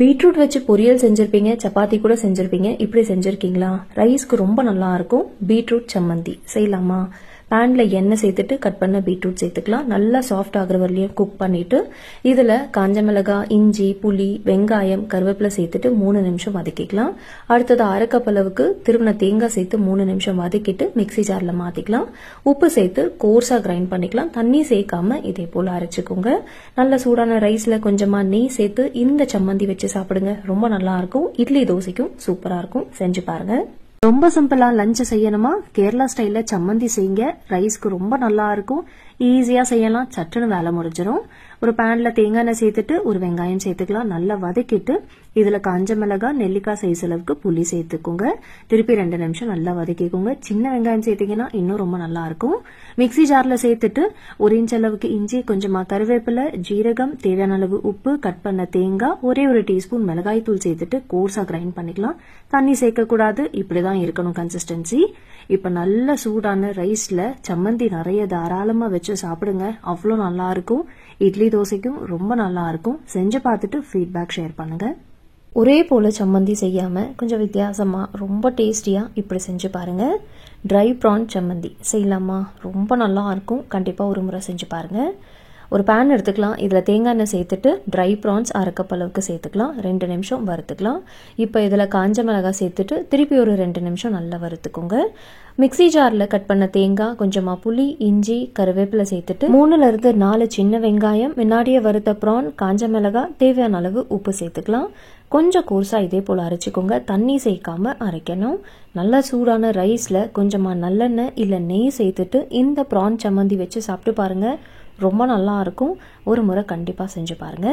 Beetroot வச்சு பொரியல் செஞ்சிருப்பீங்க, சப்பாத்தி கூட செஞ்சிருப்பீங்க. இப்படி செஞ்சிருக்கீங்களா? ரைஸ்க்கு ரொம்ப நல்லா இருக்கும். பீட்ரூட் சம்மந்தி செய்யலாமா? பேன்ல எண்ணெய் சேர்த்துட்டு கட் பண்ண பீட்ரூட் சேர்த்துக்கலாம். நல்லா சாஃப்ட் ஆகுற வரலையும் குக் பண்ணிட்டு இதுல காஞ்ச மிளகாய், இஞ்சி, புளி, வெங்காயம், கருவேப்பிலை சேர்த்துட்டு 3 நிமிஷம் வதக்கிக்கலாம். அடுத்தது அரை கப் அளவுக்கு திருவன தேங்காய் சேர்த்து 3 நிமிஷம் வதக்கிட்டு மிக்சி ஜார்ல மாத்திக்கலாம். உப்பு சேர்த்து கோர்ஸா கிரைண்ட் பண்ணிக்கலாம். தண்ணி சேர்க்காம இதே போல அரைச்சுக்கோங்க. நல்ல சூடான ரைஸ்ல கொஞ்சமா நெய் சேர்த்து இந்த சம்மந்தி வச்சு சாப்பிடுங்க. ரொம்ப நல்லா இருக்கும். இட்லி தோசைக்கும் சூப்பரா இருக்கும். செஞ்சு பாருங்க. ரொம்ப சிம்பிளா லஞ்ச் செய்யணுமா? கேரளா ஸ்டைல்ல சம்மந்தி செய்யுங்க. ரைஸ்க்கு ரொம்ப நல்லா இருக்கும். ஈஸியா செய்யலாம். சட்டுன்னு வேலை முடிஞ்சிடும். ஒரு பேன்ல தேங்காய் எண்ணெய் சேர்த்துட்டு ஒரு வெங்காயம் சேர்த்துக்கலாம். நல்லா வதக்கிட்டு இதுல காஞ்ச மிளகாய், நெல்லிக்காய் சைஸ் அளவுக்கு புளி சேர்த்துக்கோங்க. திருப்பி 2 நிமிஷம் நல்லா வதக்கிக்கோங்க. சின்ன வெங்காயம் சேர்த்தீங்கன்னா இன்னும் ரொம்ப நல்லா இருக்கும். மிக்சி ஜார்ல சேர்த்துட்டு 1 இன்ச் அளவுக்கு இஞ்சி, கொஞ்சமா கருவேப்பிலை, ஜீரகம், தேவையான அளவு உப்பு, கட் பண்ண தேங்காய், ஒரே 1 டீஸ்பூன் மிளகாய் தூள் சேர்த்துட்டு கோர்ஸா கிரைண்ட் பண்ணிக்கலாம். தண்ணி சேர்க்க கூடாது. இப்படிதான் இருக்கணும் கன்சிஸ்டன்சி. இப்ப நல்ல சூடான ரைஸ்ல சம்மந்தி நிறைய தாராளமா வச்சு சாப்பிடுங்க. அவ்வளோ நல்லா இருக்கும். இட்லி தோசைக்கும் ரொம்ப நல்லா இருக்கும். செஞ்சு பார்த்துட்டு ஃபீட்பேக் ஷேர் பண்ணுங்க. ஒரே போல சம்மந்தி செய்யாம கொஞ்சம் வித்தியாசமா ரொம்ப டேஸ்டியா இப்படி செஞ்சு பாருங்க. ட்ரை ப்ரான் சம்மந்தி செய்யலாமா? ரொம்ப நல்லா இருக்கும். கண்டிப்பா ஒரு முறை செஞ்சு பாருங்க. ஒரு பேன் எடுத்துக்கலாம். இதில் தேங்காய் எண்ணெய் சேர்த்துட்டு ட்ரை ப்ரான்ஸ் அரை கப் அளவுக்கு சேர்த்துக்கலாம். 2 நிமிஷம் வறுத்துக்கலாம். இப்போ இதில் காஞ்ச மிளகாய் சேர்த்துட்டு திருப்பி ஒரு 2 நிமிஷம் நல்லா வறுத்துக்கோங்க. மிக்சி ஜாரில் கட் பண்ண தேங்காய், கொஞ்சமாக புளி, இஞ்சி, கருவேப்பிலை சேர்த்துட்டு 3லிருந்து 4 சின்ன வெங்காயம், முன்னாடியே வறுத்த ப்ரான், காஞ்ச மிளகாய், தேவையான அளவு உப்பு சேர்த்துக்கலாம். கொஞ்சம் கோர்ஸா இதே போல் அரைச்சிக்கோங்க. தண்ணி சேர்க்காம அரைக்கணும். நல்லா சூடான ரைஸில் கொஞ்சமாக நல்லெண்ணெய் இல்லை நெய் சேர்த்துட்டு இந்த ப்ரான் சம்மந்தி வச்சு சாப்பிட்டு பாருங்க. ரொம்ப நல்லா இருக்கும். ஒரு முறை கண்டிப்பா செஞ்சு பாருங்க.